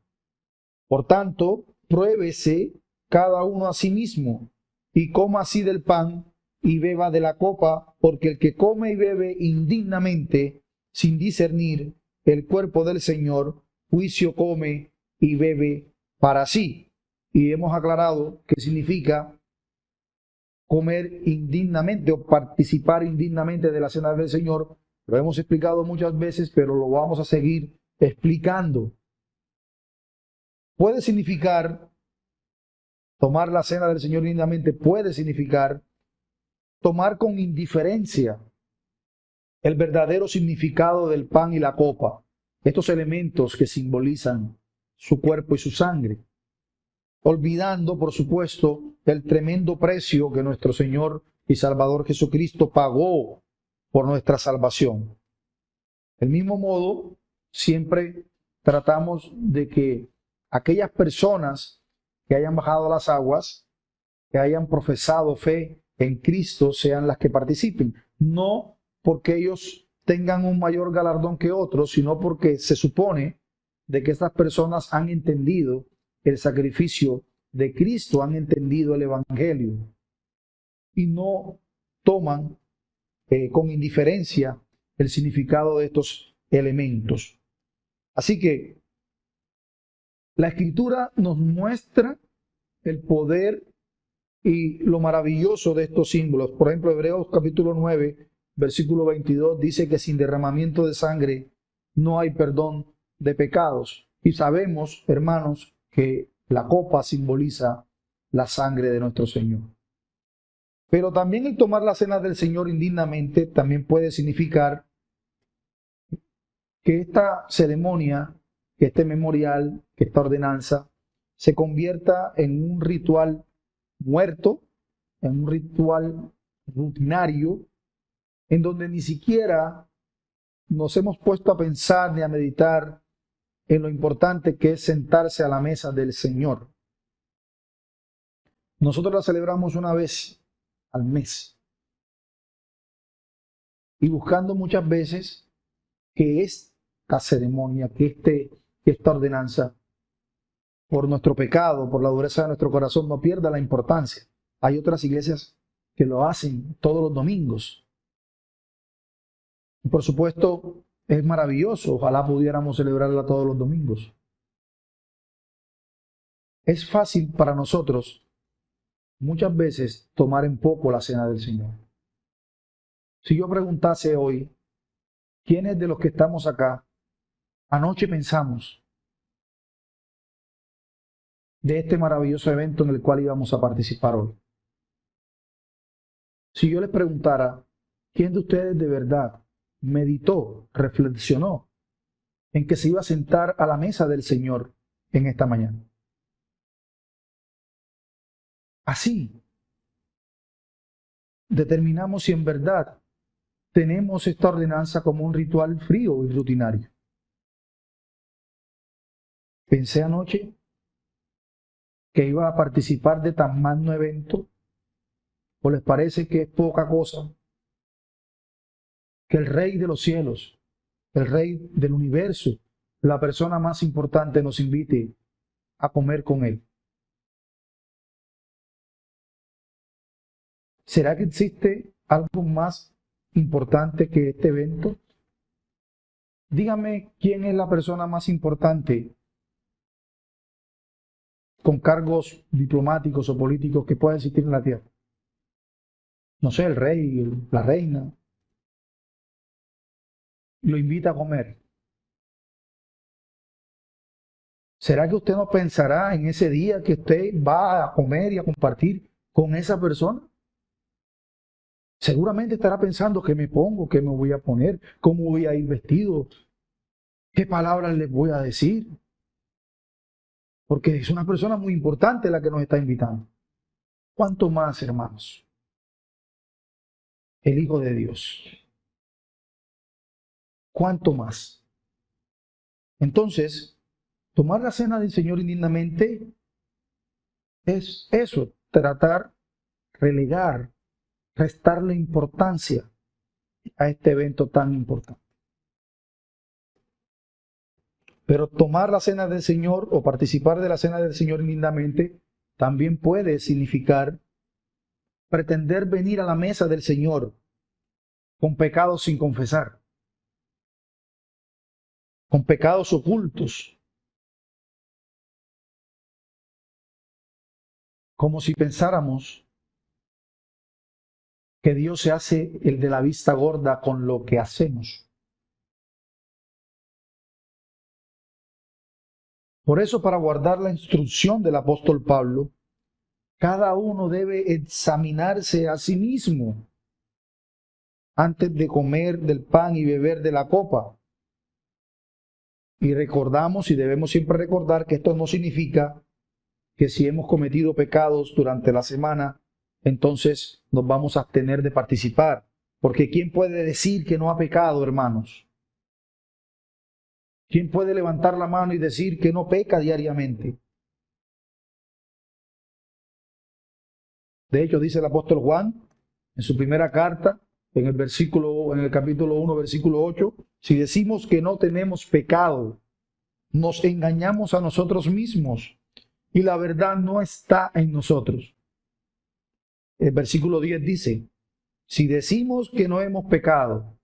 Por tanto, pruébese cada uno a sí mismo, y coma así del pan y beba de la copa, porque el que come y bebe indignamente, sin discernir, el cuerpo del Señor, juicio come y bebe para sí. Y hemos aclarado qué significa comer indignamente o participar indignamente de la cena del Señor. Lo hemos explicado muchas veces, pero lo vamos a seguir explicando. Puede significar, tomar la cena del Señor indignamente puede significar tomar con indiferencia el verdadero significado del pan y la copa, estos elementos que simbolizan su cuerpo y su sangre, olvidando, por supuesto, el tremendo precio que nuestro Señor y Salvador Jesucristo pagó por nuestra salvación. Del mismo modo, siempre tratamos de que aquellas personas que hayan bajado las aguas, que hayan profesado fe en Cristo, sean las que participen. No porque ellos tengan un mayor galardón que otros, sino porque se supone de que estas personas han entendido el sacrificio de Cristo, han entendido el Evangelio y no toman con indiferencia el significado de estos elementos. Así que la Escritura nos muestra el poder y lo maravilloso de estos símbolos. Por ejemplo, Hebreos capítulo 9, versículo 22 dice que sin derramamiento de sangre no hay perdón de pecados. Y sabemos, hermanos, que la copa simboliza la sangre de nuestro Señor. Pero también el tomar la cena del Señor indignamente también puede significar que esta ceremonia, que este memorial, que esta ordenanza, se convierta en un ritual muerto, en un ritual rutinario, en donde ni siquiera nos hemos puesto a pensar ni a meditar en lo importante que es sentarse a la mesa del Señor. Nosotros la celebramos una vez al mes y buscando muchas veces que esta ceremonia, que esta ordenanza, por nuestro pecado, por la dureza de nuestro corazón, no pierda la importancia. Hay otras iglesias que lo hacen todos los domingos. Y por supuesto, es maravilloso. Ojalá pudiéramos celebrarla todos los domingos. Es fácil para nosotros muchas veces tomar en poco la cena del Señor. Si yo preguntase hoy, ¿quiénes de los que estamos acá anoche pensamos de este maravilloso evento en el cual íbamos a participar hoy? Si yo les preguntara, ¿quién de ustedes de verdad meditó, reflexionó en que se iba a sentar a la mesa del Señor en esta mañana? Así determinamos si en verdad tenemos esta ordenanza como un ritual frío y rutinario. Pensé anoche que iba a participar de tan magno evento, ¿o les parece que es poca cosa que el Rey de los cielos, el Rey del universo, la persona más importante, nos invite a comer con Él? ¿Será que existe algo más importante que este evento? Dígame quién es la persona más importante con cargos diplomáticos o políticos que pueda existir en la tierra. No sé, el rey, la reina. Lo invita a comer. ¿Será que usted no pensará en ese día que usted va a comer y a compartir con esa persona? Seguramente estará pensando qué me pongo, qué me voy a poner, cómo voy a ir vestido, qué palabras les voy a decir. Porque es una persona muy importante la que nos está invitando. ¿Cuánto más, hermanos? El Hijo de Dios. ¿Cuánto más? Entonces, tomar la cena del Señor indignamente es eso, tratar, relegar, restarle importancia a este evento tan importante. Pero tomar la cena del Señor o participar de la cena del Señor indignamente también puede significar pretender venir a la mesa del Señor con pecados sin confesar. con pecados ocultos, como si pensáramos que Dios se hace el de la vista gorda con lo que hacemos. Por eso, para guardar la instrucción del apóstol Pablo, cada uno debe examinarse a sí mismo antes de comer del pan y beber de la copa. Y recordamos, y debemos siempre recordar, que esto no significa que si hemos cometido pecados durante la semana, entonces nos vamos a abstener de participar. Porque ¿quién puede decir que no ha pecado, hermanos? ¿Quién puede levantar la mano y decir que no peca diariamente? De hecho, dice el apóstol Juan en su primera carta, en el capítulo 1, versículo 8, si decimos que no tenemos pecado, nos engañamos a nosotros mismos y la verdad no está en nosotros. El versículo 10 dice, si decimos que no hemos pecado,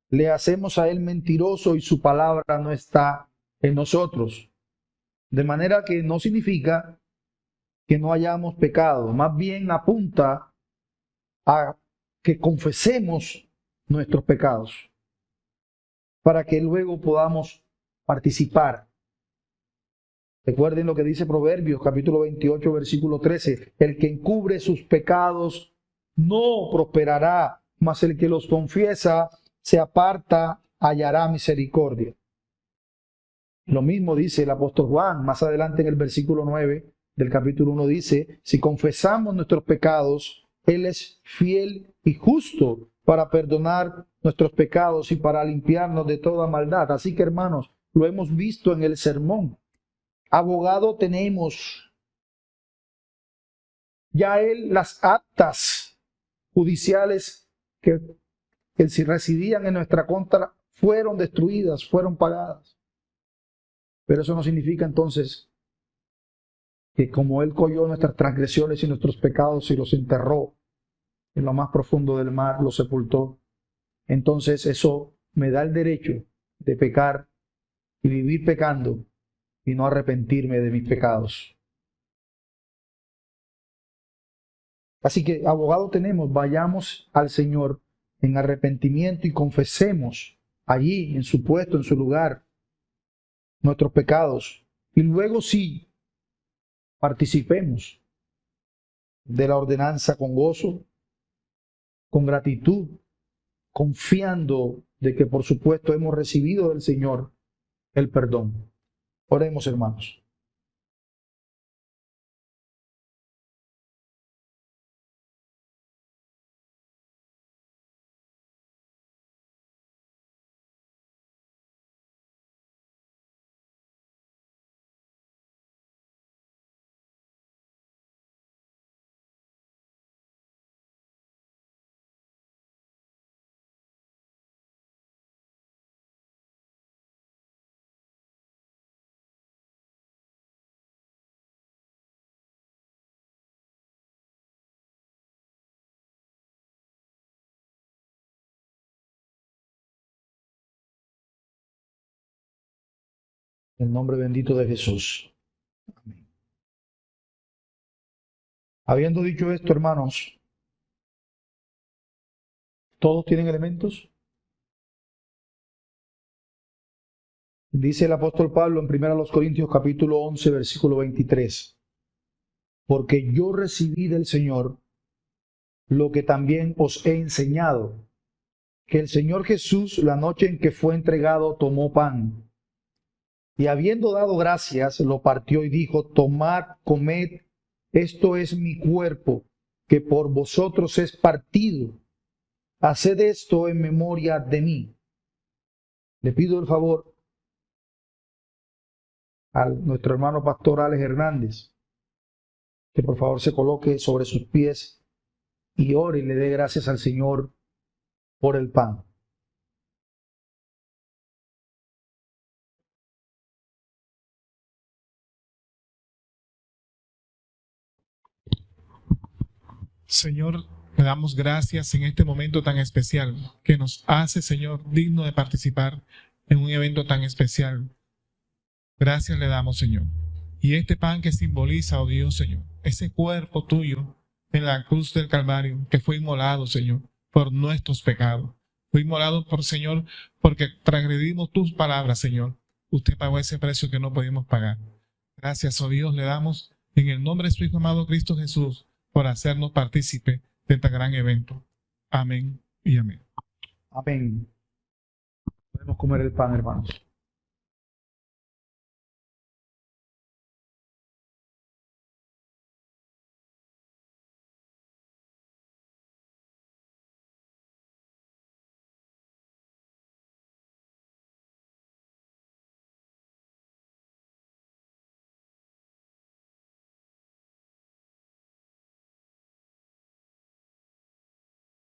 le hacemos a él mentiroso y su palabra no está en nosotros. De manera que no significa que no hayamos pecado, más bien apunta a que confesemos nuestros pecados para que luego podamos participar. Recuerden lo que dice Proverbios, capítulo 28, versículo 13. El que encubre sus pecados no prosperará, mas el que los confiesa, se aparta, hallará misericordia. Lo mismo dice el apóstol Juan, más adelante en el versículo 9 del capítulo 1 dice, si confesamos nuestros pecados, Él es fiel y justo para perdonar nuestros pecados y para limpiarnos de toda maldad. Así que, hermanos, lo hemos visto en el sermón. Abogado tenemos. Ya Él, las actas judiciales que si residían en nuestra contra fueron destruidas, fueron pagadas. Pero eso no significa entonces que como Él cogió nuestras transgresiones y nuestros pecados y los enterró en lo más profundo del mar, los sepultó, entonces eso me da el derecho de pecar y vivir pecando y no arrepentirme de mis pecados. Así que, abogado tenemos, vayamos al Señor en arrepentimiento y confesemos allí, en su puesto, en su lugar, nuestros pecados. Y luego sí, participemos de la ordenanza con gozo, con gratitud, confiando de que por supuesto hemos recibido del Señor el perdón. Oremos, hermanos. En el nombre bendito de Jesús. Amén. Habiendo dicho esto, hermanos, ¿todos tienen elementos? Dice el apóstol Pablo en 1 Corintios capítulo 11, versículo 23. Porque yo recibí del Señor lo que también os he enseñado, que el Señor Jesús, la noche en que fue entregado, tomó pan, y habiendo dado gracias, lo partió y dijo, tomad, comed, esto es mi cuerpo, que por vosotros es partido. Haced esto en memoria de mí. Le pido el favor a nuestro hermano pastor Alex Hernández, que por favor se coloque sobre sus pies y ore y le dé gracias al Señor por el pan. Señor, te damos gracias en este momento tan especial que nos hace, Señor, digno de participar en un evento tan especial. Gracias le damos, Señor. Y este pan que simboliza, oh Dios, Señor, ese cuerpo tuyo en la cruz del Calvario que fue inmolado, Señor, por nuestros pecados. Fue inmolado por, Señor, porque transgredimos tus palabras, Señor. Usted pagó ese precio que no podíamos pagar. Gracias, oh Dios, le damos en el nombre de su Hijo amado Cristo Jesús por hacernos partícipe de este gran evento. Amén y amén. Amén. Podemos comer el pan, hermanos.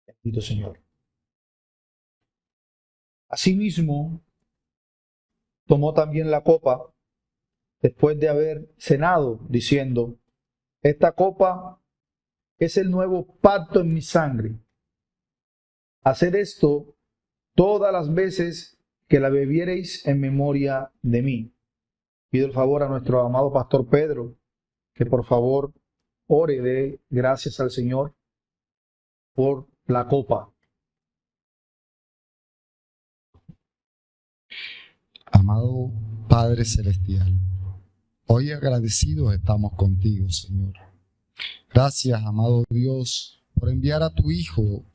Bendito Señor. Asimismo, tomó también la copa después de haber cenado, diciendo: esta copa es el nuevo pacto en mi sangre. Haced esto todas las veces que la bebiereis en memoria de mí. Pido el favor a nuestro amado pastor Pedro que por favor ore, de gracias al Señor por la copa. Amado Padre Celestial, hoy agradecidos estamos contigo, Señor. Gracias, amado Dios, por enviar a tu Hijo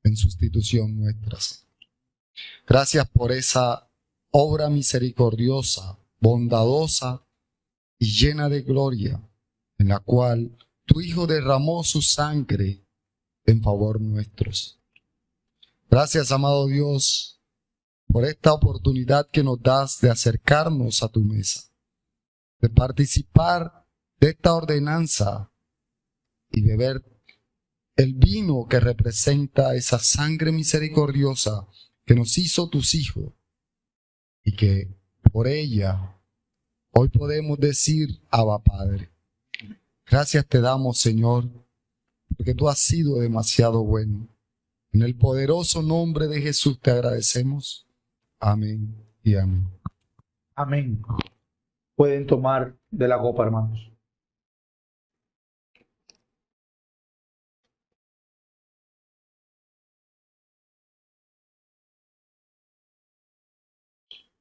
en sustitución nuestra. Gracias por esa obra misericordiosa, bondadosa y llena de gloria, en la cual tu Hijo derramó su sangre en favor nuestro. Gracias, amado Dios, por esta oportunidad que nos das de acercarnos a tu mesa, de participar de esta ordenanza y beber el vino que representa esa sangre misericordiosa que nos hizo tus hijos y que por ella hoy podemos decir: Abba Padre. Gracias te damos, Señor, porque tú has sido demasiado bueno. En el poderoso nombre de Jesús te agradecemos. Amén y amén. Amén. Pueden tomar de la copa, hermanos.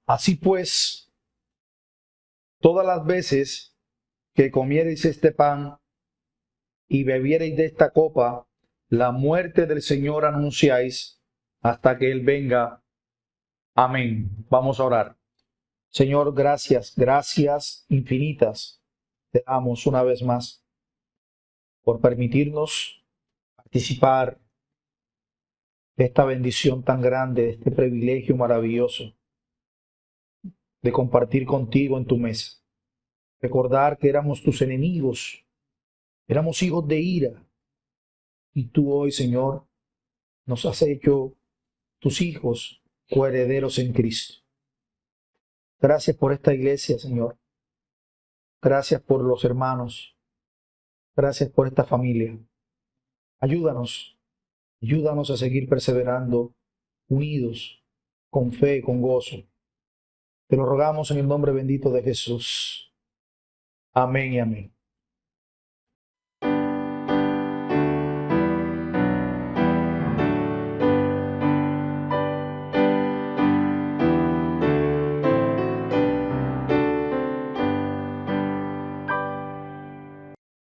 Así pues, todas las veces que comiereis este pan y bebiereis de esta copa, la muerte del Señor anunciáis hasta que Él venga. Amén. Vamos a orar. Señor, gracias, gracias infinitas te damos una vez más por permitirnos participar de esta bendición tan grande, de este privilegio maravilloso de compartir contigo en tu mesa. Recordar que éramos tus enemigos, éramos hijos de ira, y tú hoy, Señor, nos has hecho tus hijos, coherederos en Cristo. Gracias por esta iglesia, Señor. Gracias por los hermanos. Gracias por esta familia. Ayúdanos a seguir perseverando, unidos, con fe, con gozo. Te lo rogamos en el nombre bendito de Jesús. Amén y amén.